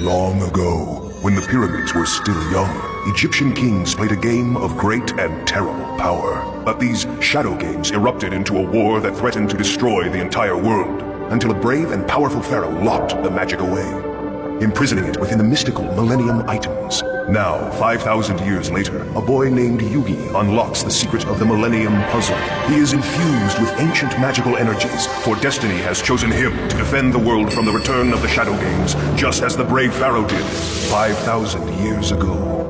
Long ago, when the pyramids were still young, Egyptian kings played a game of great and terrible power. But these shadow games erupted into a war that threatened to destroy the entire world, until a brave and powerful pharaoh locked the magic away, imprisoning it within the mystical Millennium Items. Now, 5,000 years later, a boy named Yugi unlocks the secret of the Millennium Puzzle. He is infused with ancient magical energies, for destiny has chosen him to defend the world from the return of the Shadow Games, just as the brave pharaoh did 5,000 years ago.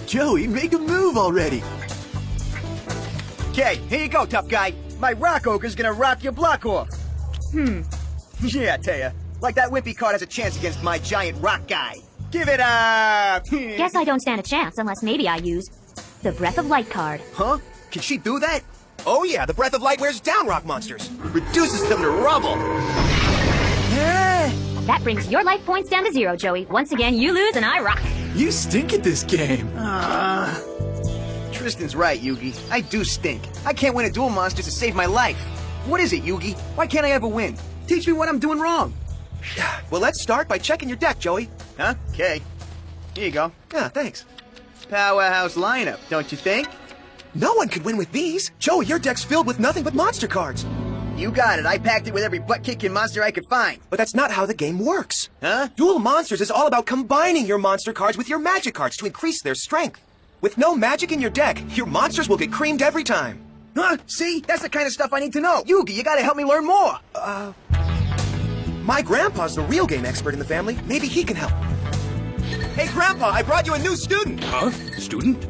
Joey, make a move already! Okay, here you go, tough guy. My rock ogre's gonna rock your block off. Yeah, I tell ya. Like that wimpy card has a chance against my giant rock guy. Give it up! Guess I don't stand a chance unless maybe I use the Breath of Light card. Huh? Can she do that? Oh yeah, the Breath of Light wears down rock monsters. Reduces them to rubble. That brings your life points down to 0, Joey. Once again, you lose and I rock. You stink at this game. Tristan's right, Yugi. I do stink. I can't win a duel monster to save my life. What is it, Yugi? Why can't I ever win? Teach me what I'm doing wrong. Well, let's start by checking your deck, Joey. Huh? Okay. Here you go. Yeah, thanks. Powerhouse lineup, don't you think? No one could win with these. Joey, your deck's filled with nothing but monster cards. You got it. I packed it with every butt-kicking monster I could find. But that's not how the game works. Huh? Duel Monsters is all about combining your monster cards with your magic cards to increase their strength. With no magic in your deck, your monsters will get creamed every time. Huh? See? That's the kind of stuff I need to know. Yugi, you gotta help me learn more. My grandpa's the real game expert in the family. Maybe he can help. Hey, Grandpa, I brought you a new student. Huh? Student?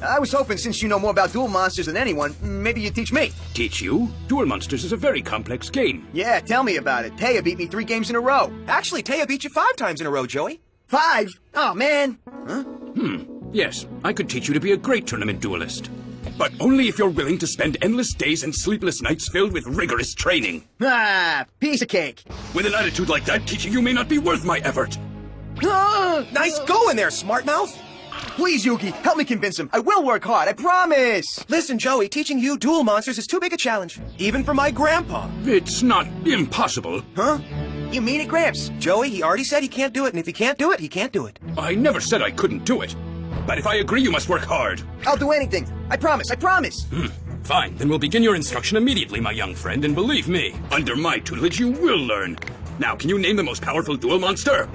I was hoping since you know more about duel monsters than anyone, maybe you'd teach me. Teach you? Duel Monsters is a very complex game. Yeah, tell me about it. Taya beat me 3 games in a row. Actually, Taya beat you 5 times in a row, Joey. 5? Oh, man. Huh? Yes, I could teach you to be a great tournament duelist. But only if you're willing to spend endless days and sleepless nights filled with rigorous training. Ah, piece of cake. With an attitude like that, teaching you may not be worth my effort. Nice going there, smart mouth. Please, Yugi, help me convince him. I will work hard, I promise. Listen, Joey, teaching you duel monsters is too big a challenge. Even for my grandpa. It's not impossible. Huh? You mean it, Gramps? Joey, he already said he can't do it, and if he can't do it, he can't do it. I never said I couldn't do it. But if I agree, you must work hard. I'll do anything. I promise, I promise. Fine, then we'll begin your instruction immediately, my young friend, and believe me, under my tutelage you will learn. Now, can you name the most powerful duel monster?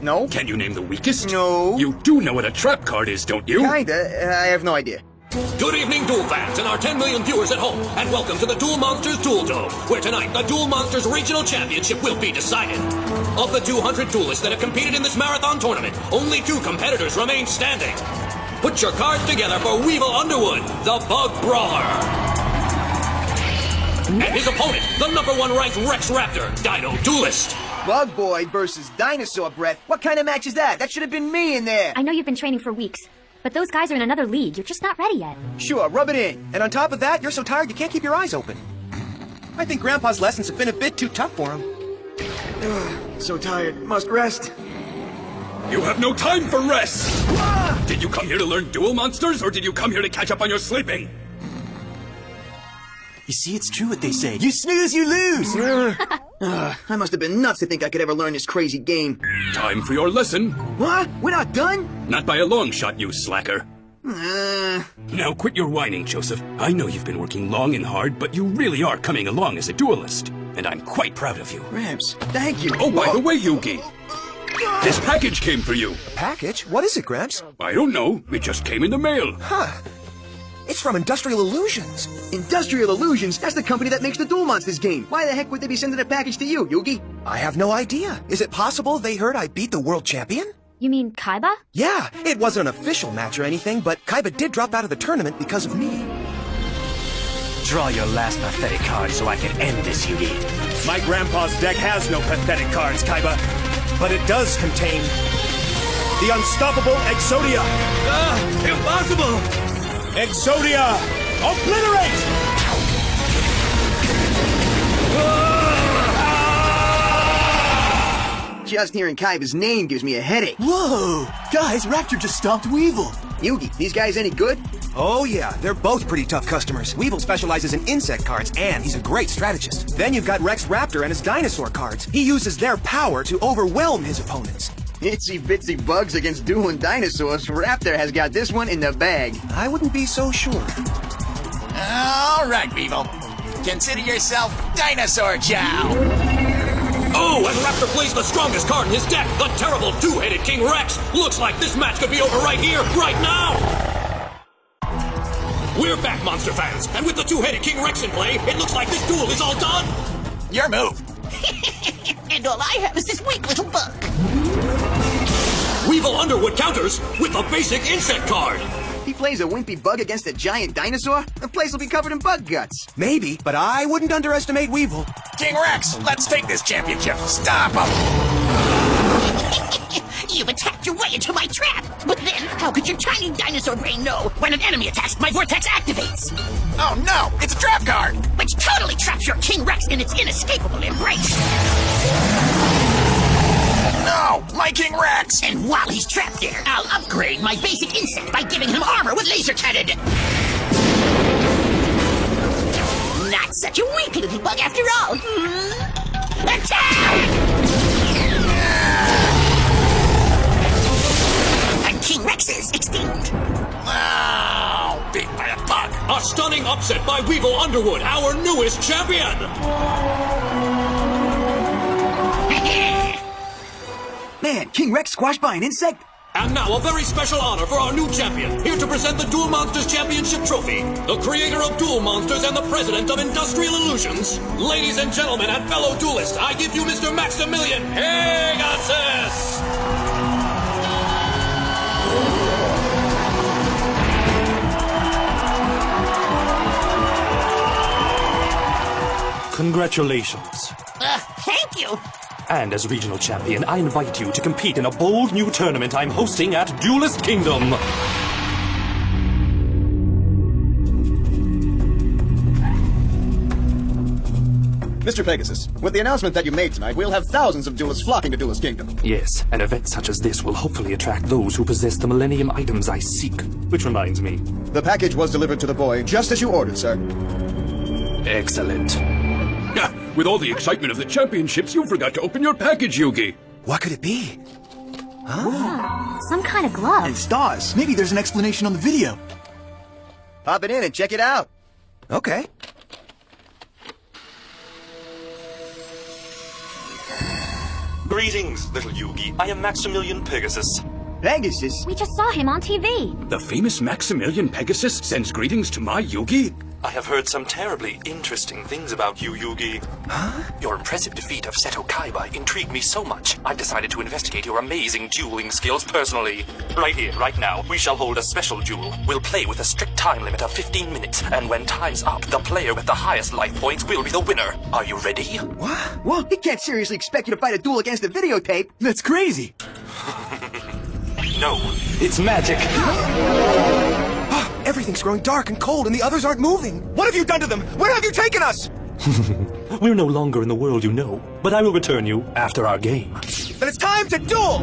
No. Can you name the weakest? No. You do know what a trap card is, don't you? Kinda. I have no idea. Good evening, Duel fans and our 10 million viewers at home, and welcome to the Duel Monsters Duel Dome, where tonight the Duel Monsters Regional Championship will be decided. Of the 200 duelists that have competed in this marathon tournament, only 2 competitors remain standing. Put your cards together for Weevil Underwood, the Bug Brawler. And his opponent, the #1 ranked Rex Raptor, Dino Duelist. Bug Boy versus Dinosaur Breath. What kind of match is that? That should have been me in there. I know you've been training for weeks, but those guys are in another league. You're just not ready yet. Sure, rub it in. And on top of that, you're so tired you can't keep your eyes open. I think Grandpa's lessons have been a bit too tough for him. So tired. Must rest. You have no time for rest! Did you come here to learn duel monsters, or did you come here to catch up on your sleeping? You see, it's true what they say. You snooze, you lose! I must have been nuts to think I could ever learn this crazy game. Time for your lesson. What? We're not done? Not by a long shot, you slacker. Now quit your whining, Joseph. I know you've been working long and hard, but you really are coming along as a duelist. And I'm quite proud of you. Gramps, thank you. Oh, by the way, Yugi, this package came for you. Package? What is it, Gramps? I don't know. It just came in the mail. Huh. It's from Industrial Illusions. Industrial Illusions? That's the company that makes the Duel Monsters game. Why the heck would they be sending a package to you, Yugi? I have no idea. Is it possible they heard I beat the world champion? You mean Kaiba? Yeah, it wasn't an official match or anything, but Kaiba did drop out of the tournament because of me. Draw your last pathetic card so I can end this, Yugi. My grandpa's deck has no pathetic cards, Kaiba. But it does contain the unstoppable Exodia. Impossible! Exodia! Obliterate! Just hearing Kaiba's name gives me a headache. Whoa! Guys, Raptor just stopped Weevil. Yugi, these guys any good? Oh yeah, they're both pretty tough customers. Weevil specializes in insect cards, and he's a great strategist. Then you've got Rex Raptor and his dinosaur cards. He uses their power to overwhelm his opponents. Itsy bitsy bugs against dueling dinosaurs. Raptor has got this one in the bag. I wouldn't be so sure. All right, Weevil. Consider yourself Dinosaur Chow. Oh, and Raptor plays the strongest card in his deck, the terrible two-headed King Rex. Looks like this match could be over right here, right now. We're back, monster fans, and with the two-headed King Rex in play, it looks like this duel is all done. Your move. And all I have is this weak little bug. Weevil Underwood counters with the basic insect card. He plays a wimpy bug against a giant dinosaur? The place will be covered in bug guts. Maybe, but I wouldn't underestimate Weevil. King Rex, let's take this championship. Stop him. You've attacked your way into my trap. But then, how could your tiny dinosaur brain know when an enemy attacks, my vortex activates? Oh no, it's a trap card. Which totally traps your King Rex in its inescapable embrace. No, my King Rex. And while he's trapped there, I'll upgrade my basic insect by giving him armor with laser cannon. Not such a weak little bug after all. Attack! And King Rex is extinct. Oh, beat by a bug. A stunning upset by Weevil Underwood, our newest champion. Man, King Rex squashed by an insect? And now a very special honor for our new champion, here to present the Duel Monsters Championship Trophy, the creator of Duel Monsters and the president of Industrial Illusions. Ladies and gentlemen and fellow duelists, I give you Mr. Maximilian Pegasus! Congratulations. Thank you. And as regional champion, I invite you to compete in a bold new tournament I'm hosting at Duelist Kingdom. Mr. Pegasus, with the announcement that you made tonight, we'll have thousands of duelists flocking to Duelist Kingdom. Yes, an event such as this will hopefully attract those who possess the Millennium items I seek. Which reminds me. The package was delivered to the boy just as you ordered, sir. Excellent. With all the excitement of the championships, you forgot to open your package, Yugi. What could it be? Some kind of glove. And stars. Maybe there's an explanation on the video. Pop it in and check it out. Okay. Greetings, little Yugi. I am Maximilian Pegasus. Pegasus? We just saw him on TV. The famous Maximilian Pegasus sends greetings to my Yugi? I have heard some terribly interesting things about you, Yugi. Huh? Your impressive defeat of Seto Kaiba intrigued me so much, I've decided to investigate your amazing dueling skills personally. Right here, right now, we shall hold a special duel. We'll play with a strict time limit of 15 minutes, and when time's up, the player with the highest life points will be the winner. Are you ready? What? Well, he can't seriously expect you to fight a duel against a videotape. That's crazy. No, it's magic. Everything's growing dark and cold, and the others aren't moving. What have you done to them? Where have you taken us? We're no longer in the world you know, but I will return you after our game. Then it's time to duel!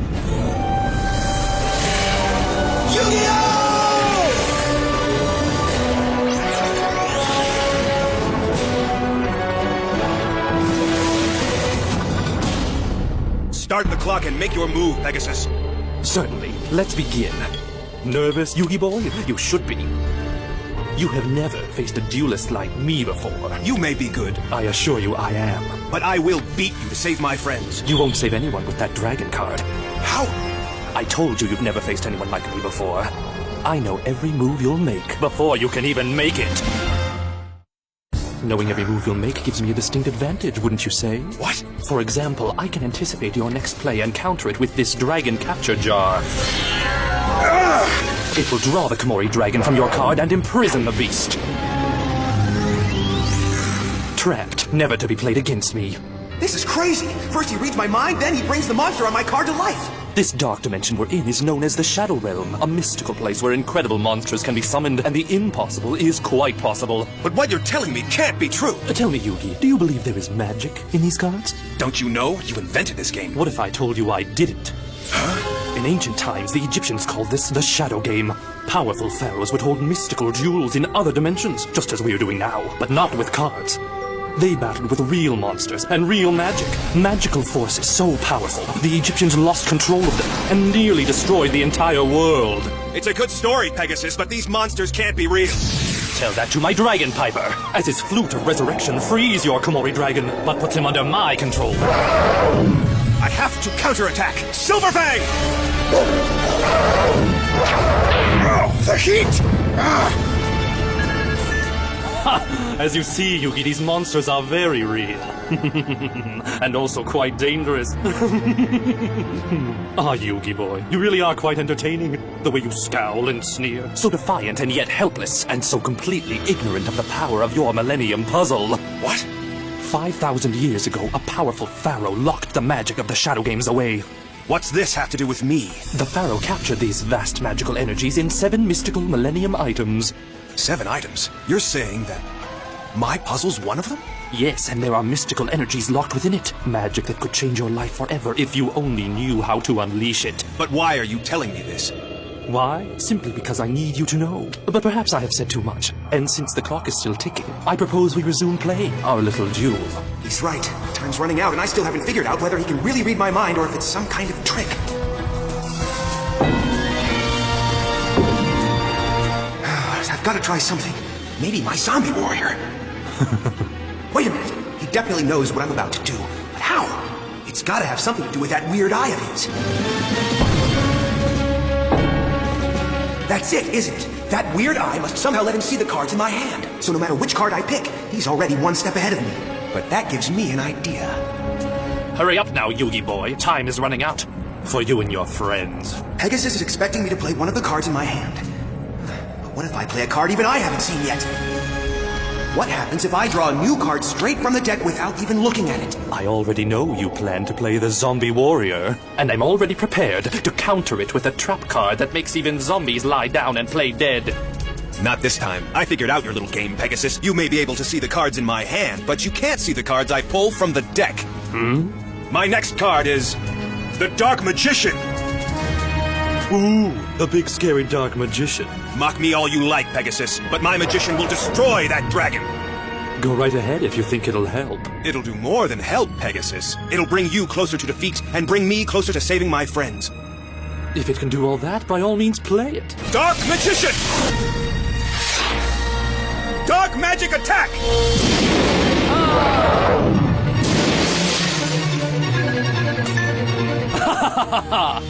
Yu-Gi-Oh! Start the clock and make your move, Pegasus. Certainly. Let's begin. Nervous, Yugi boy? You should be. You have never faced a duelist like me before. You may be good. I assure you I am. But I will beat you to save my friends. You won't save anyone with that dragon card. How? I told you you've never faced anyone like me before. I know every move you'll make before you can even make it. Knowing every move you'll make gives me a distinct advantage, wouldn't you say? What? For example, I can anticipate your next play and counter it with this dragon capture jar. It will draw the Komori dragon from your card and imprison the beast. Trapped, never to be played against me. This is crazy! First he reads my mind, then he brings the monster on my card to life! This dark dimension we're in is known as the Shadow Realm, a mystical place where incredible monsters can be summoned and the impossible is quite possible. But what you're telling me can't be true! Tell me, Yugi, do you believe there is magic in these cards? Don't you know? You invented this game. What if I told you I didn't? Huh? In ancient times, the Egyptians called this the Shadow Game. Powerful pharaohs would hold mystical duels in other dimensions, just as we're doing now, but not with cards. They battled with real monsters and real magic. Magical forces so powerful, the Egyptians lost control of them and nearly destroyed the entire world. It's a good story, Pegasus, but these monsters can't be real. Tell that to my Dragon Piper, as his flute of resurrection frees your Komori dragon, but puts him under my control. I have to counterattack! Silver Fang! Oh, the heat! As you see, Yugi, these monsters are very real. And also quite dangerous. Yugi boy, you really are quite entertaining. The way you scowl and sneer. So defiant and yet helpless, and so completely ignorant of the power of your Millennium Puzzle. What? 5,000 years ago, a powerful pharaoh locked the magic of the Shadow Games away. What's this have to do with me? The pharaoh captured these vast magical energies in 7 mystical Millennium items. 7 items? You're saying that my puzzle's one of them? Yes, and there are mystical energies locked within it. Magic that could change your life forever if you only knew how to unleash it. But why are you telling me this? Why? Simply because I need you to know. But perhaps I have said too much. And since the clock is still ticking, I propose we resume playing our little duel. He's right. Time's running out, and I still haven't figured out whether he can really read my mind or if it's some kind of trick. I've got to try something. Maybe my zombie warrior. Wait a minute. He definitely knows what I'm about to do. But how? It's got to have something to do with that weird eye of his. That's it, isn't it? That weird eye must somehow let him see the cards in my hand. So no matter which card I pick, he's already one step ahead of me. But that gives me an idea. Hurry up now, Yugi boy. Time is running out. For you and your friends. Pegasus is expecting me to play one of the cards in my hand. But what if I play a card even I haven't seen yet? What happens if I draw a new card straight from the deck without even looking at it? I already know you plan to play the Zombie Warrior. And I'm already prepared to counter it with a trap card that makes even zombies lie down and play dead. Not this time. I figured out your little game, Pegasus. You may be able to see the cards in my hand, but you can't see the cards I pull from the deck. My next card is the Dark Magician. Ooh, the big scary Dark Magician. Mock me all you like, Pegasus, but my magician will destroy that dragon. Go right ahead if you think it'll help. It'll do more than help, Pegasus. It'll bring you closer to defeat and bring me closer to saving my friends. If it can do all that, by all means play it. Dark Magician! Dark Magic Attack!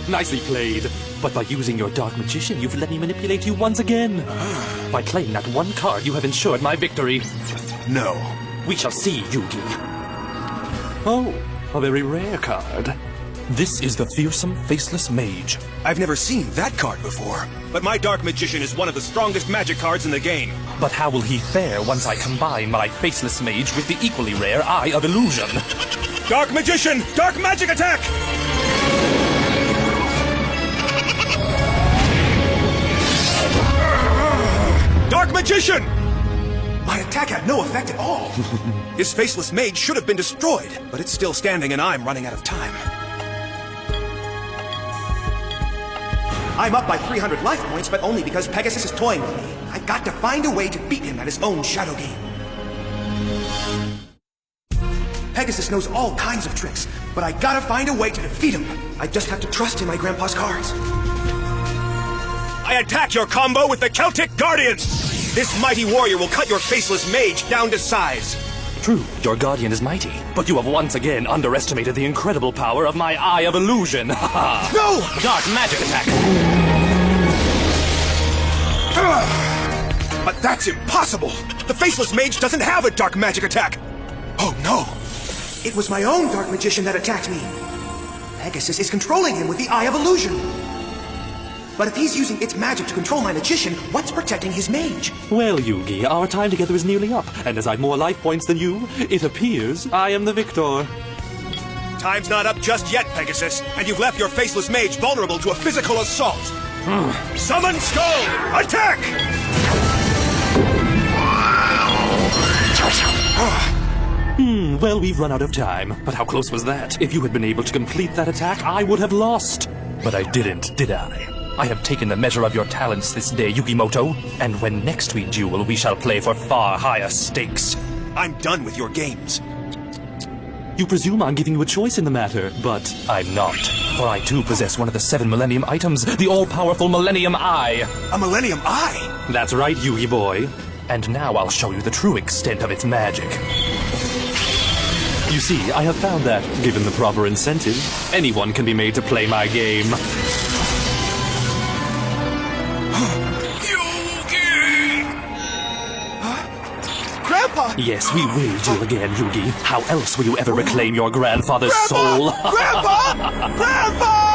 Nicely played. But by using your Dark Magician, you've let me manipulate you once again. By playing that one card, you have ensured my victory. No. We shall see, Yugi. Oh, a very rare card. This is the Fearsome Faceless Mage. I've never seen that card before. But my Dark Magician is one of the strongest magic cards in the game. But how will he fare once I combine my Faceless Mage with the equally rare Eye of Illusion? Dark Magician! Dark Magic Attack! Dark Magician! My attack had no effect at all. His Faceless Mage should have been destroyed, but it's still standing and I'm running out of time. I'm up by 300 life points, but only because Pegasus is toying with me. I've got to find a way to beat him at his own shadow game. Pegasus knows all kinds of tricks, but I gotta find a way to defeat him. I just have to trust in my grandpa's cards. I attack your combo with the Celtic Guardians! This mighty warrior will cut your Faceless Mage down to size. True, your guardian is mighty, but you have once again underestimated the incredible power of my Eye of Illusion. No! Dark Magic Attack! But that's impossible! The Faceless Mage doesn't have a dark magic attack! Oh no! It was my own dark magician that attacked me! Pegasus is controlling him with the Eye of Illusion! But if he's using its magic to control my magician, what's protecting his mage? Well, Yugi, our time together is nearly up, and as I've more life points than you, it appears I am the victor. Time's not up just yet, Pegasus, and you've left your Faceless Mage vulnerable to a physical assault. Summon Skull! Attack! Well, we've run out of time. But how close was that? If you had been able to complete that attack, I would have lost. But I didn't, did I? I have taken the measure of your talents this day, Yugimoto. And when next we duel, we shall play for far higher stakes. I'm done with your games. You presume I'm giving you a choice in the matter, but I'm not. For I too possess one of the 7 Millennium items, the all-powerful Millennium Eye. A Millennium Eye? That's right, Yugi boy. And now I'll show you the true extent of its magic. You see, I have found that, given the proper incentive, anyone can be made to play my game. Grandpa! Yes, we will duel again, Yugi. How else will you ever reclaim your grandfather's soul? Grandpa! Grandpa!